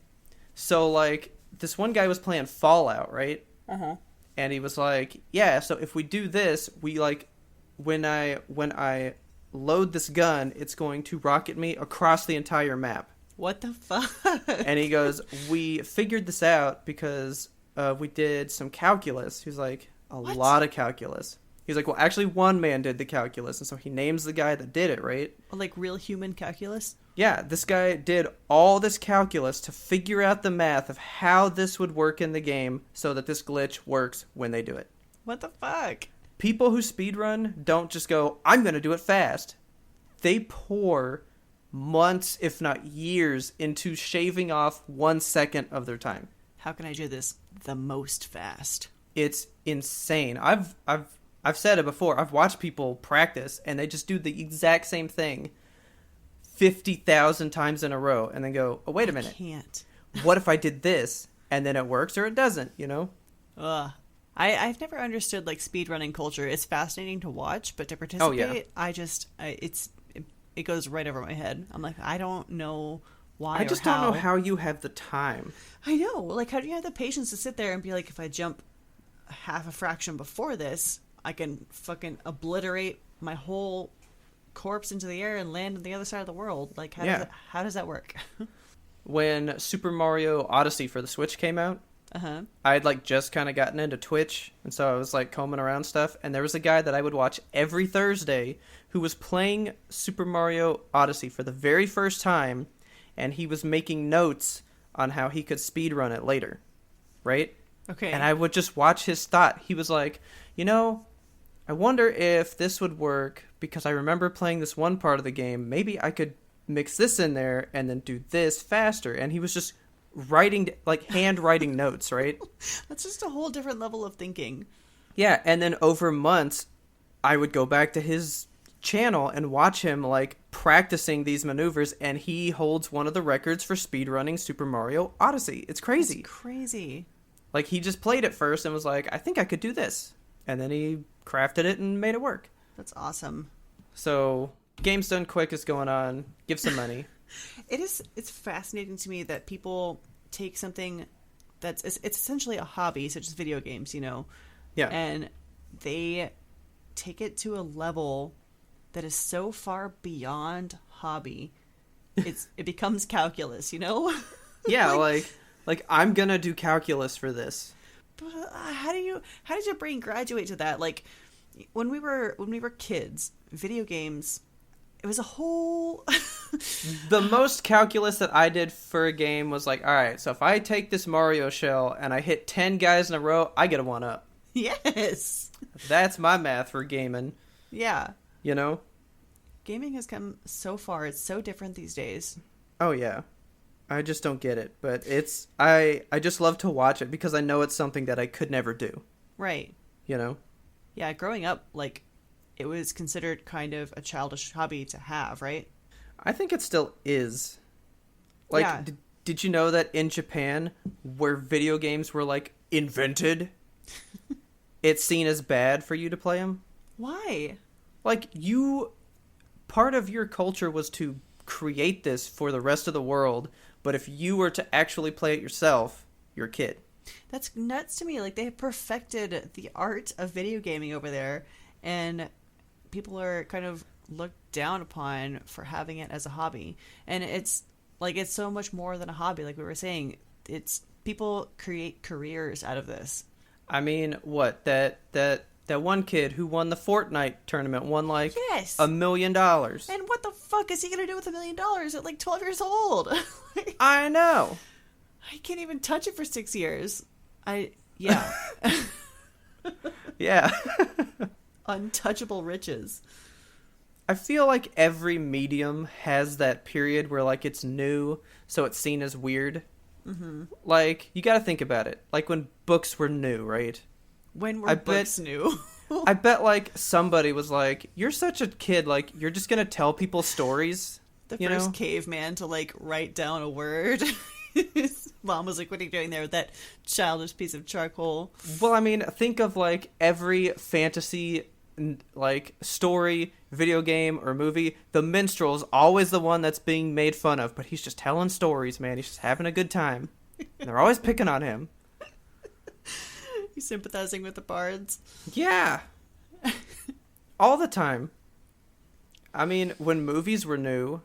So, like, this one guy was playing Fallout, right? Uh-huh. And he was like, yeah, so if we do this, we, like, when I load this gun, it's going to rocket me across the entire map. What the fuck? And he goes, we figured this out because we did some calculus. He's like, a lot of calculus. He's like, well, actually, one man did the calculus, and so he names the guy that did it, right? Like real human calculus? Yeah, this guy did all this calculus to figure out the math of how this would work in the game so that this glitch works when they do it. What the fuck? People who speedrun don't just go, I'm going to do it fast. They pour months, if not years, into shaving off 1 second of their time. How can I do this the most fast? It's insane. I've said it before. I've watched people practice, and they just do the exact same thing 50,000 times in a row, and then go, oh, wait a minute. I can't. What if I did this, and then it works, or it doesn't, you know? Ugh. I've never understood, like, speedrunning culture. It's fascinating to watch, but to participate, it goes right over my head. I'm like, I don't know why I just don't know how you have the time. I know. Like, how do you have the patience to sit there and be like, if I jump half a fraction before this, I can fucking obliterate my whole corpse into the air and land on the other side of the world. Like, how does that work? When Super Mario Odyssey for the Switch came out, I had like just kind of gotten into Twitch, and so I was like combing around stuff, and there was a guy that I would watch every Thursday who was playing Super Mario Odyssey for the very first time, and he was making notes on how he could speedrun it later, right? Okay. And I would just watch his thought. He was like, you know, I wonder if this would work because I remember playing this one part of the game. Maybe I could mix this in there and then do this faster. And he was just writing, like handwriting notes, right? That's just a whole different level of thinking. Yeah, and then over months, I would go back to his channel and watch him like practicing these maneuvers, and he holds one of the records for speedrunning Super Mario Odyssey. It's crazy. That's crazy. Like, he just played it first and was like, I think I could do this. And then he crafted it and made it work. That's awesome. So, Games Done Quick is going on. Give some money. It's fascinating to me that people take something it's essentially a hobby, such as video games, you know? Yeah. And they take it to a level that is so far beyond hobby. It becomes calculus, you know? Yeah, like I'm gonna do calculus for this. But how did your brain graduate to that? Like, when we were kids, video games, it was a whole The most calculus that I did for a game was like, all right, so if I take this Mario shell and I hit 10 guys in a row, I get a 1-up. Yes. That's my math for gaming. Yeah. You know? Gaming has come so far. It's so different these days. Oh yeah. I just don't get it, but I just love to watch it because I know it's something that I could never do. Right. You know? Yeah, growing up, like, it was considered kind of a childish hobby to have, right? I think it still is. Like, yeah. Did you know that in Japan, where video games were, like, invented, it's seen as bad for you to play them? Why? Like, part of your culture was to create this for the rest of the world, but if you were to actually play it yourself, you're a kid. That's nuts to me. Like, they have perfected the art of video gaming over there, and people are kind of looked down upon for having it as a hobby. And it's like, it's so much more than a hobby. Like we were saying, it's people create careers out of this. I mean, what, that one kid who won the Fortnite tournament won like Yes. $1 million. And what the fuck is he gonna do with $1 million at like 12 years old? I know. I can't even touch it for 6 years. Yeah. Yeah. Untouchable riches. I feel like every medium has that period where like it's new, so it's seen as weird. Mm-hmm. Like, you gotta think about it. Like when books were new, right? When were books new? I bet like somebody was like, "You're such a kid, like you're just gonna tell people stories." The first caveman to like write down a word. His mom was like, "What are you doing there with that childish piece of charcoal?" Well, I mean, think of like every fantasy like story, video game, or movie. The minstrel's always the one that's being made fun of, but he's just telling stories, man. He's just having a good time. And they're always picking on him. You sympathizing with the bards? Yeah. All the time. I mean, when movies were new,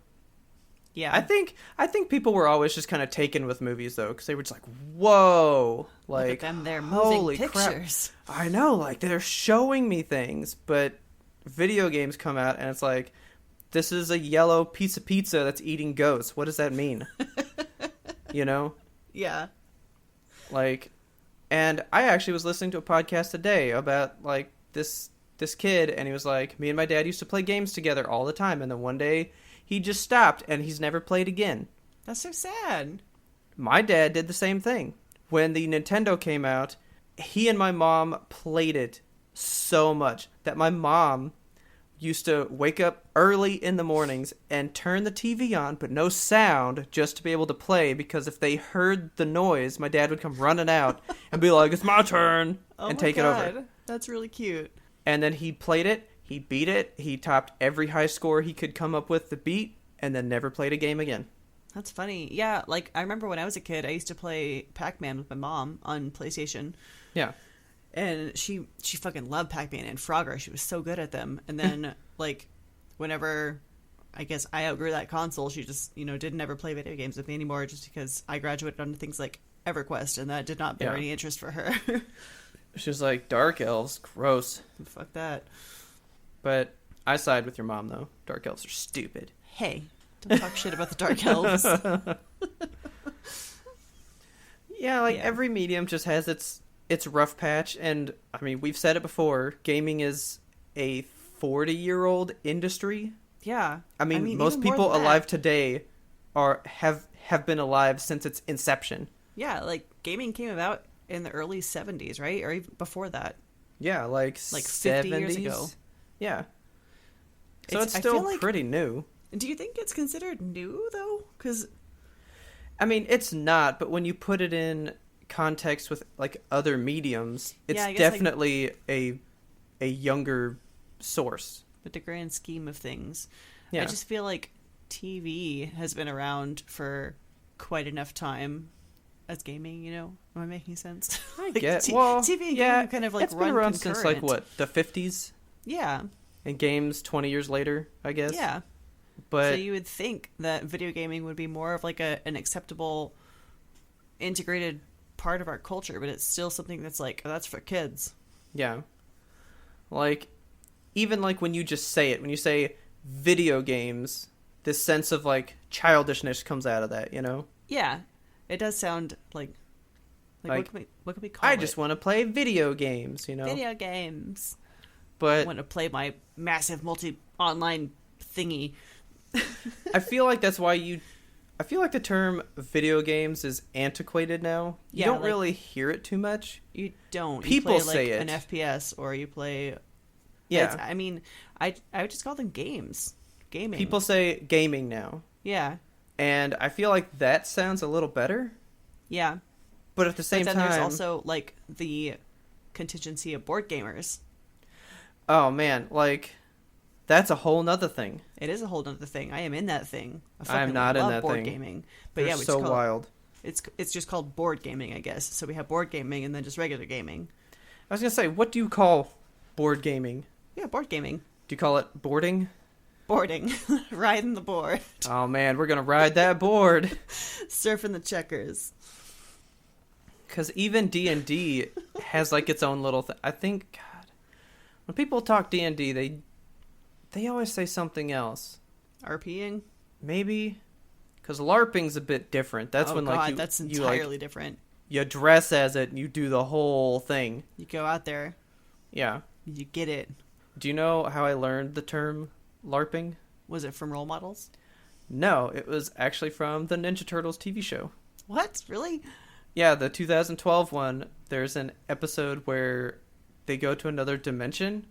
yeah. I think people were always just kind of taken with movies though, because they were just like, "Whoa!" Like, look at them, they're moving holy pictures. Crap. I know, like they're showing me things, but video games come out and it's like, this is a yellow piece of pizza that's eating ghosts. What does that mean? You know? Yeah. Like, and I actually was listening to a podcast today about like this kid, and he was like, me and my dad used to play games together all the time, and then one day he just stopped and he's never played again. That's so sad. My dad did the same thing. When the Nintendo came out, he and my mom played it so much that my mom used to wake up early in the mornings and turn the TV on, but no sound, just to be able to play, because if they heard the noise, my dad would come running out and be like, "It's my turn," and take it over. That's really cute. And then he played it, he beat it, he topped every high score he could come up with to beat, and then never played a game again. That's funny. Yeah, like, I remember when I was a kid, I used to play Pac-Man with my mom on PlayStation. Yeah. And she fucking loved Pac-Man and Frogger. She was so good at them. And then, like, whenever, I guess, I outgrew that console, she just, didn't ever play video games with me anymore, just because I graduated onto things like EverQuest, and that did not bear any interest for her. She was like, Dark Elves, gross. Fuck that. But I side with your mom, though. Dark Elves are stupid. Hey, don't talk shit about the Dark Elves. Yeah, every medium just has its rough patch, and I mean, we've said it before, gaming is a 40-year-old industry. Yeah. I mean most people alive today have been alive since its inception. Yeah, like gaming came about in the early 70s, right? Or even before that. Yeah, like 50 years ago. Yeah. So it's still pretty new. Do you think it's considered new, though? Because I mean, it's not, but when you put it in context with like other mediums, it's definitely a younger source. With the grand scheme of things. Yeah. I just feel like TV has been around for quite enough time as gaming, Am I making sense? I get TV and gaming kind of like it's been around concurrent. since like what, the 50s? Yeah. And games 20 years later, I guess. Yeah. But so you would think that video gaming would be more of like an acceptable integrated part of our culture, but it's still something that's like, oh, that's for kids. Yeah. Like, even like when you just say it, when you say video games, this sense of like childishness comes out of that, Yeah. It does sound like what can we call it? I just want to play video games, Video games. But I want to play my massive online thingy. I feel like that's why I feel like the term video games is antiquated now. You don't really hear it too much. You don't. People you play, say an FPS, or you play... Yeah. I mean, I would just call them games. Gaming. People say gaming now. Yeah. And I feel like that sounds a little better. Yeah. But at the same time... there's also, like, the contingency of board gamers. Oh, man. Like, that's a whole nother thing. It is a whole nother thing. I am in that thing. I'm not in that board thing. gaming. But They're yeah, we so just call wild. It's just called board gaming, I guess. So we have board gaming and then just regular gaming. I was gonna say, what do you call board gaming? Yeah, board gaming. Do you call it boarding? Boarding. Riding the board. Oh man, we're gonna ride that board. Surfing the checkers. Because even D&D has like its own little thing. I think, God, when people talk D&D, they always say something else. RPing? Maybe, because LARPing's a bit different. That's when like that's you entirely different. You dress as it and you do the whole thing. You go out there. Yeah. You get it. Do you know how I learned the term LARPing? Was it from role models? No, it was actually from the Ninja Turtles TV show. What? Really? Yeah, the 2012 one. There's an episode where they go to another dimension,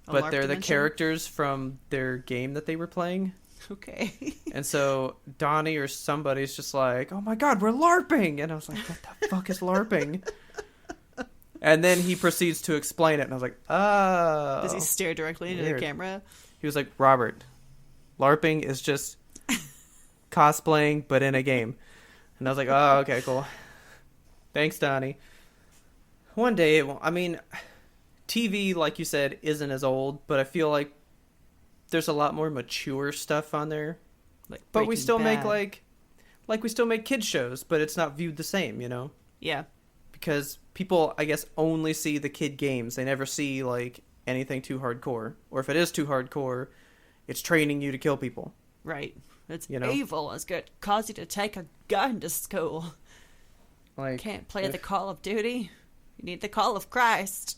but they're the characters from their game that they were playing. Okay. And so Donnie or somebody's just like, "Oh my God, we're LARPing!" And I was like, "What the fuck is LARPing?" And then he proceeds to explain it, and I was like, "Oh." Does he stare directly into the camera? He was like, "Robert, LARPing is just cosplaying, but in a game." And I was like, "Oh, okay, cool. Thanks, Donnie." One day, it won't. I mean, TV, like you said, isn't as old, but I feel like there's a lot more mature stuff on there. But we still make like we still make kids shows, but it's not viewed the same, you know? Yeah. Because people, I guess, only see the kid games. They never see like anything too hardcore. Or if it is too hardcore, it's training you to kill people. Right. It's you know? evil. It's going to cause you to take a gun to school. Like, can't play the Call of Duty. You need the Call of Christ.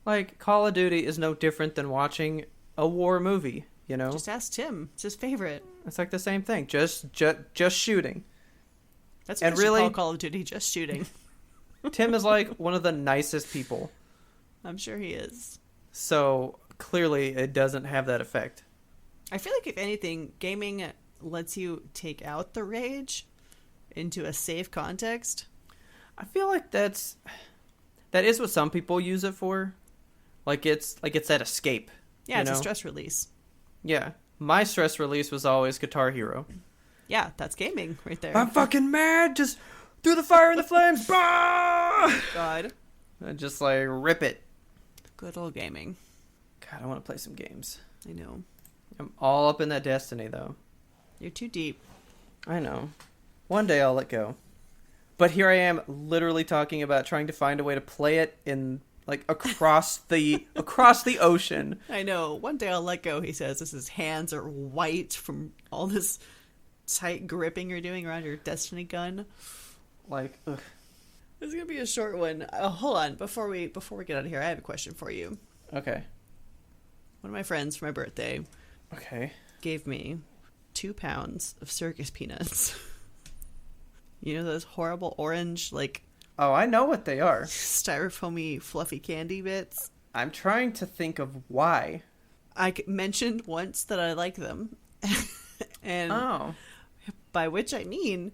Like, Call of Duty is no different than watching a war movie, you know? Just ask Tim. It's his favorite. It's like the same thing. Just shooting. That's what you call Call of Duty, just shooting. Tim is like one of the nicest people. I'm sure he is. So, clearly, it doesn't have that effect. I feel like, if anything, gaming lets you take out the rage into a safe context. I feel like that is what some people use it for. Like it's that escape. Yeah, it's a stress release. Yeah. My stress release was always Guitar Hero. Yeah, that's gaming right there. I'm fucking mad. Just through the fire and the flames. Bah! God. And just like rip it. Good old gaming. God, I want to play some games. I know. I'm all up in that Destiny though. You're too deep. I know. One day I'll let go. But here I am literally talking about trying to find a way to play it in like across the ocean. I know. One day I'll let go, he says, as his hands are white from all this tight gripping you're doing around your Destiny gun. Like, ugh. This is gonna be a short one. Hold on, before we get out of here, I have a question for you. Okay. One of my friends for my birthday, gave me 2 pounds of circus peanuts. You know those horrible orange, like... Oh, I know what they are. Styrofoamy, fluffy candy bits. I'm trying to think of why. I mentioned once that I like them. And by which I mean,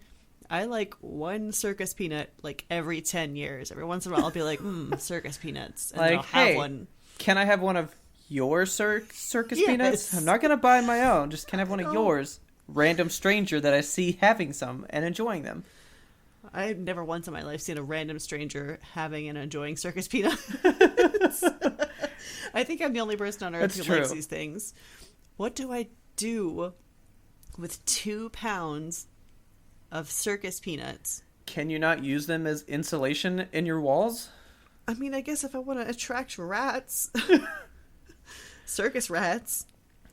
I like one circus peanut like every 10 years. Every once in a while I'll be like, circus peanuts. And like, I'll have one. Can I have one of your circus peanuts? I'm not going to buy my own. Just can I have one of yours? Random stranger that I see having some and enjoying them. I've never once in my life seen a random stranger having and enjoying circus peanuts. I think I'm the only person on earth who likes these things. What do I do with 2 pounds of circus peanuts? Can you not use them as insulation in your walls? I mean, I guess if I want to attract rats, circus rats.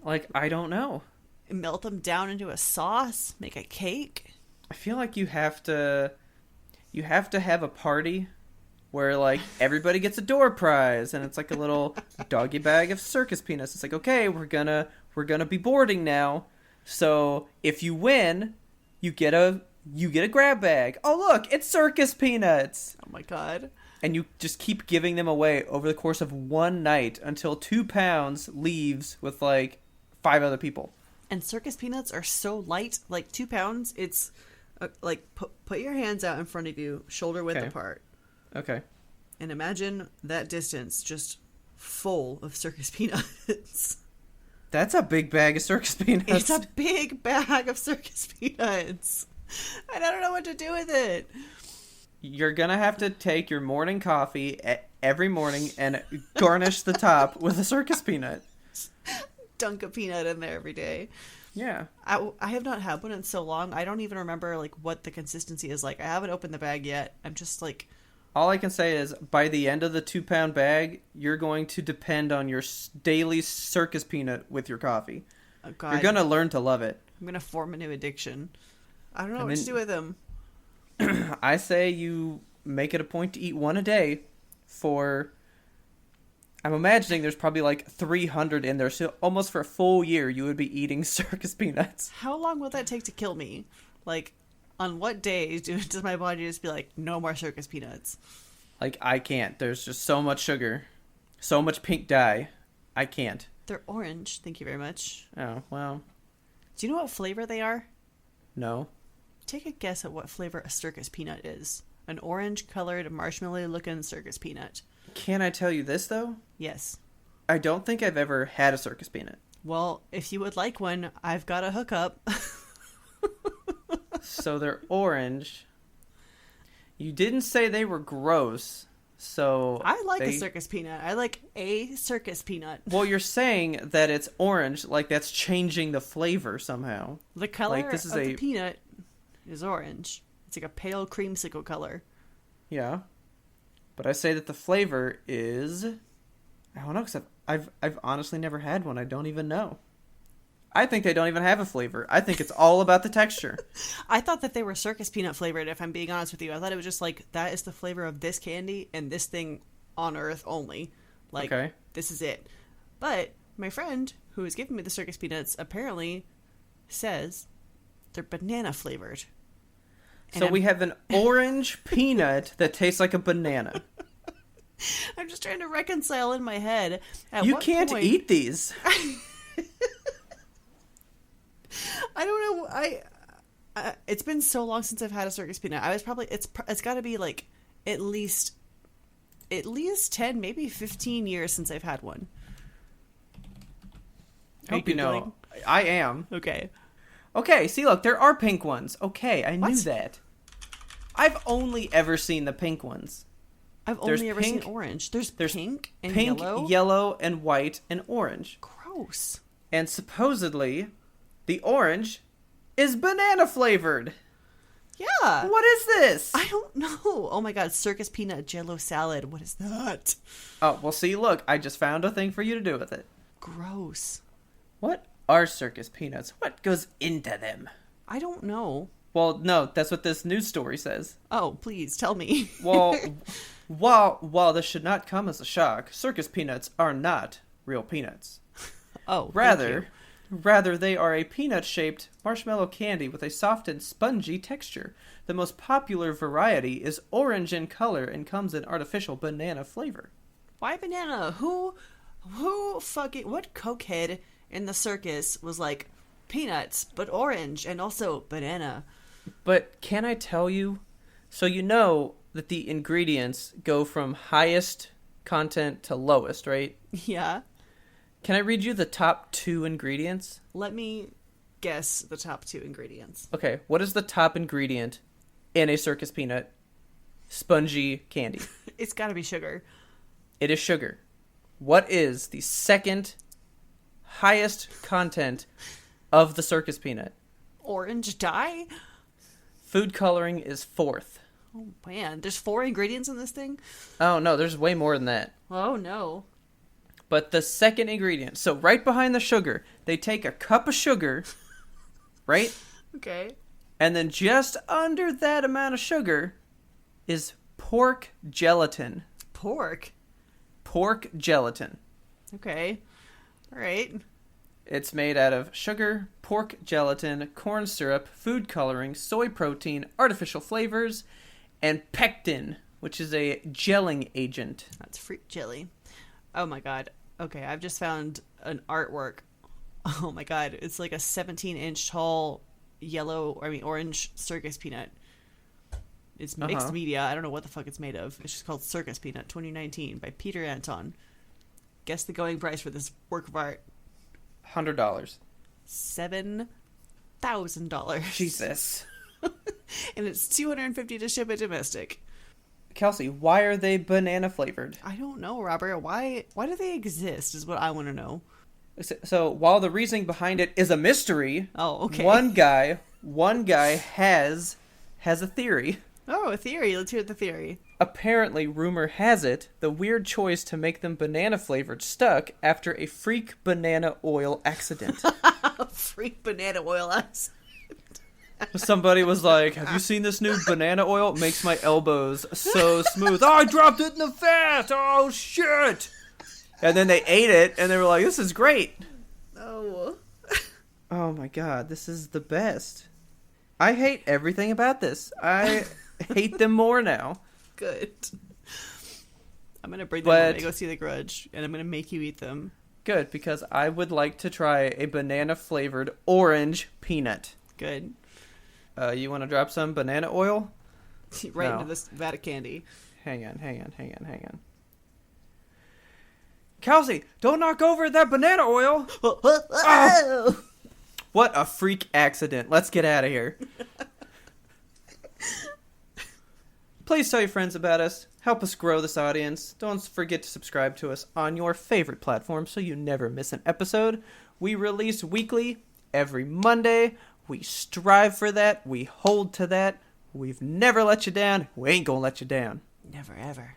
Like, I don't know. Melt them down into a sauce, make a cake. I feel like you have to have a party where like everybody gets a door prize and it's like a little doggy bag of circus peanuts. It's like, okay, we're gonna be boarding now. So if you win, you get a grab bag. Oh look, it's circus peanuts. Oh my God. And you just keep giving them away over the course of one night until 2 pounds leaves with like 5 other people. And circus peanuts are so light, like 2 pounds. It's like put your hands out in front of you, shoulder width apart. Okay. And imagine that distance just full of circus peanuts. That's a big bag of circus peanuts. It's a big bag of circus peanuts. And I don't know what to do with it. You're gonna have to take your morning coffee every morning and garnish the top with a circus peanut. Dunk a peanut in there every day. Yeah. I have not had one in so long. I don't even remember like what the consistency is like. I haven't opened the bag yet. I'm just like, All I can say is, by the end of the 2-pound bag, you're going to depend on your daily circus peanut with your coffee. oh God, You're gonna learn to love it. I'm gonna form a new addiction. I don't know And what to then- do with them. I say you make it a point to eat one a day for... I'm imagining there's probably like 300 in there, so almost for a full year you would be eating circus peanuts. How long will that take to kill me? Like, on what days does my body just be like, no more circus peanuts? Like, I can't. There's just so much sugar. So much pink dye. I can't. They're orange. Thank you very much. Oh, well, Do you know what flavor they are? no. Take a guess at what flavor a circus peanut is. An orange-colored, marshmallow-looking circus peanut. Can I tell you this, though? Yes. I don't think I've ever had a circus peanut. Well, if you would like one, I've got a hookup. So they're orange. You didn't say they were gross, so... I like a circus peanut. I like a circus peanut. Well, you're saying that it's orange, like that's changing the flavor somehow. The color Like, this is of the a- peanut is orange. It's like a pale creamsicle color. Yeah. But I say that the flavor is... I don't know, because I've honestly never had one. I don't even know. I think they don't even have a flavor. I think it's all about the texture. I thought that they were circus peanut flavored, if I'm being honest with you. I thought it was just like, that is the flavor of this candy and this thing on Earth only. Like, Okay. This is it. But my friend who was giving me the circus peanuts apparently says they're banana flavored. So we have an orange peanut that tastes like a banana. I'm just trying to reconcile in my head. At You what can't point- eat these. I don't know. It's been so long since I've had a circus peanut. I was probably it's got to be like at least 10, maybe 15 years since I've had one. Are Hope you Googling? know. I am. Okay. Okay, see, look, there are pink ones. Okay, I knew What? that. I've only ever seen the pink ones. I've There's only ever pink- seen orange. There's pink and Pink, yellow. yellow, and white, and orange. Gross. And supposedly, the orange is banana flavored. Yeah. What is this? I don't know. Oh my god, circus peanut jello salad. What is that? Oh, well, see, look, I just found a thing for you to do with it. Gross. What are circus peanuts? What goes into them? I don't know. Well, no, that's what this news story says. Oh, please tell me. Well, while this should not come as a shock, circus peanuts are not real peanuts. Oh, thank Rather, you. rather they are a peanut-shaped marshmallow candy with a soft and spongy texture. The most popular variety is orange in color and comes in artificial banana flavor. Why banana? Who fucking, what cokehead in the circus was like, peanuts, but orange, and also banana? But can I tell you? So you know that the ingredients go from highest content to lowest, right? Yeah. Can I read you the top 2 ingredients? Let me guess the top 2 ingredients. Okay, what is the top ingredient in a circus peanut spongy candy? It's gotta be sugar. It is sugar. What is the second highest content of the circus peanut? Orange dye? Food coloring is 4th. Oh man, there's 4 ingredients in this thing? Oh no, there's way more than that. Oh no. But the second ingredient, so right behind the sugar, they take a cup of sugar, right? Okay. And then just under that amount of sugar is pork gelatin. Pork? Pork gelatin. Okay. Alright. It's made out of sugar, pork gelatin, corn syrup, food coloring, soy protein, artificial flavors, and pectin, which is a gelling agent. That's fruit jelly. Oh my god. Okay, I've just found an artwork. Oh my god, it's like a 17-inch tall orange circus peanut. It's mixed media. I don't know what the fuck it's made of. It's just called Circus Peanut 2019 by Peter Anton. Guess the going price for this work of art. $100. $7,000. Jesus. And it's $250 to ship it domestic. Kelsey, why are they banana flavored? I don't know, Robert. Why do they exist is what I want to know. So while the reasoning behind it is a mystery, Oh, okay. one guy has a theory. Oh, a theory. Let's hear the theory. Apparently, rumor has it, the weird choice to make them banana flavored stuck after a freak banana oil accident. Freak banana oil ice. Somebody was like, have you seen this new banana oil? It makes my elbows so smooth. Oh, I dropped it in the fat. Oh, shit. And then they ate it, and they were like, this is great. Oh. Oh, my God. This is the best. I hate everything about this. I hate them more now. Good. I'm going to bring them when I go see The Grudge, and I'm going to make you eat them. Good, because I would like to try a banana-flavored orange peanut. Good. You want to drop some banana oil? Right into this vat of candy. Hang on. Kelsey, don't knock over that banana oil! Oh! What a freak accident. Let's get out of here. Please tell your friends about us. Help us grow this audience. Don't forget to subscribe to us on your favorite platform so you never miss an episode. We release weekly every Monday. We strive for that. We hold to that. We've never let you down. We ain't gonna let you down. Never, ever.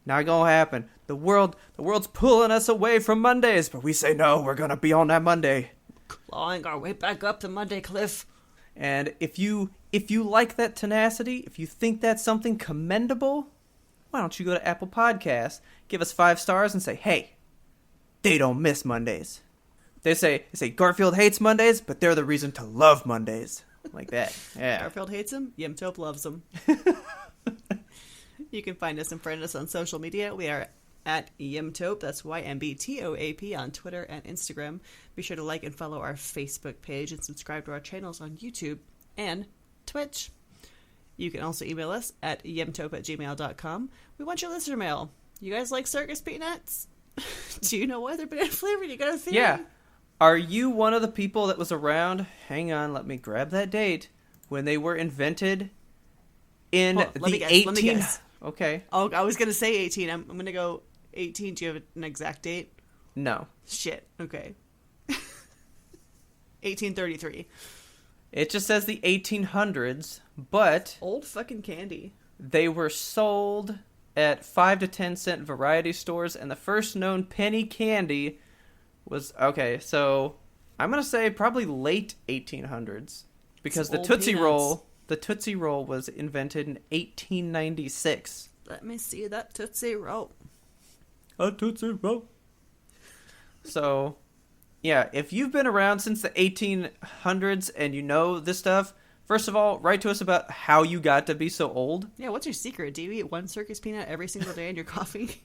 Not gonna happen. The world's pulling us away from Mondays, but we say no, we're gonna be on that Monday. Clawing our way back up the Monday cliff. And if you like that tenacity, if you think that's something commendable, why don't you go to Apple Podcasts, give us 5 stars, and say, hey, they don't miss Mondays. They say Garfield hates Mondays, but they're the reason to love Mondays. Like that. Yeah. Garfield hates him. Yimtope loves him. You can find us and friend us on social media. We are at Yimtope. That's YMBTOAP on Twitter and Instagram. Be sure to like and follow our Facebook page and subscribe to our channels on YouTube and Twitch. You can also email us at yimtope@gmail.com. We want your listener mail. You guys like circus peanuts? Do you know why they're banana flavored? You got a theory? Yeah. Are you one of the people that was around, hang on, let me grab that date, when they were invented in Let me guess. Okay. Oh, I was going to say 18. I'm going to go 18. Do you have an exact date? No. Shit. Okay. 1833. It just says the 1800s, but Old fucking candy. they were sold at 5 to 10 cent variety stores, and the first known penny candy was, okay, so I'm going to say probably late 1800s, because the Tootsie Roll was invented in 1896. Let me see that Tootsie Roll. A Tootsie Roll. So, yeah, if you've been around since the 1800s and you know this stuff, first of all, write to us about how you got to be so old. Yeah, what's your secret? Do you eat one circus peanut every single day in your coffee?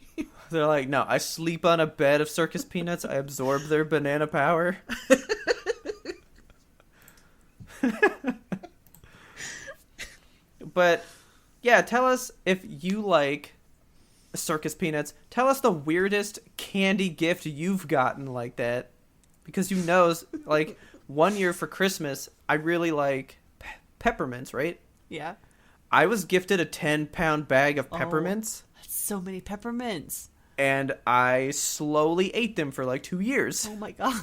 They're like, no, I sleep on a bed of circus peanuts. I absorb their banana power. But, yeah, tell us if you like circus peanuts. Tell us the weirdest candy gift you've gotten like that. Because you know, like, one year for Christmas, I really like peppermints, right? Yeah. I was gifted a 10-pound bag of peppermints. Oh, that's so many peppermints. And I slowly ate them for like 2 years. Oh my god.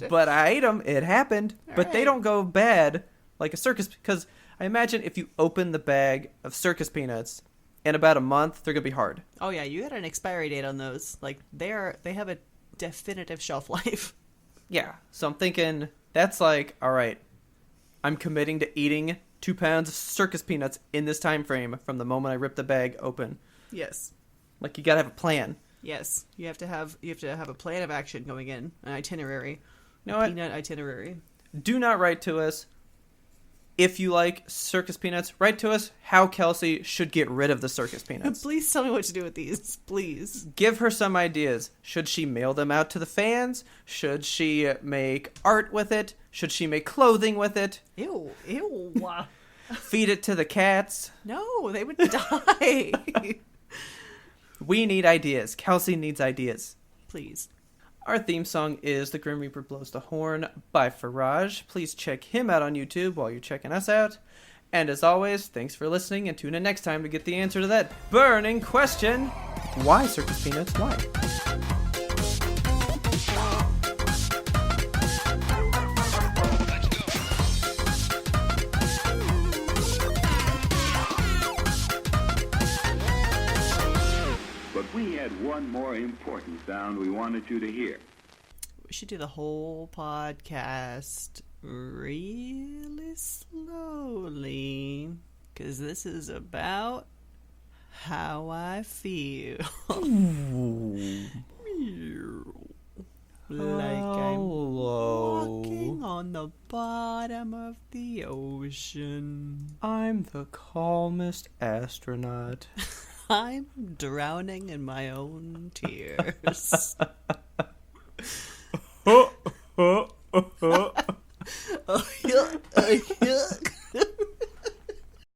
But I ate them. It happened. But they right. don't go bad like a circus. Because I imagine if you open the bag of circus peanuts in about a month, they're going to be hard. Oh yeah, you had an expiry date on those. Like, they have a definitive shelf life. Yeah. So I'm thinking, that's like, all right, I'm committing to eating 2 pounds of circus peanuts in this time frame from the moment I rip the bag open. Yes. Like, you got to have a plan. Yes. You have to have a plan of action going in, an itinerary. You know what? Peanut itinerary. Do not write to us. If you like circus peanuts, write to us how Kelsey should get rid of the circus peanuts. Please tell me what to do with these. Please. Give her some ideas. Should she mail them out to the fans? Should she make art with it? Should she make clothing with it? Ew. Feed it to the cats? No, they would die. We need ideas. Kelsey needs ideas. Please. Our theme song is The Grim Reaper Blows the Horn by Faraj. Please check him out on YouTube while you're checking us out. And as always, thanks for listening, and tune in next time to get the answer to that burning question: why circus peanuts? Why? But we had one more important sound we wanted you to hear. We should do the whole podcast really slowly, because this is about how I feel. Like I'm walking on the bottom of the ocean. I'm the calmest astronaut. I'm drowning in my own tears.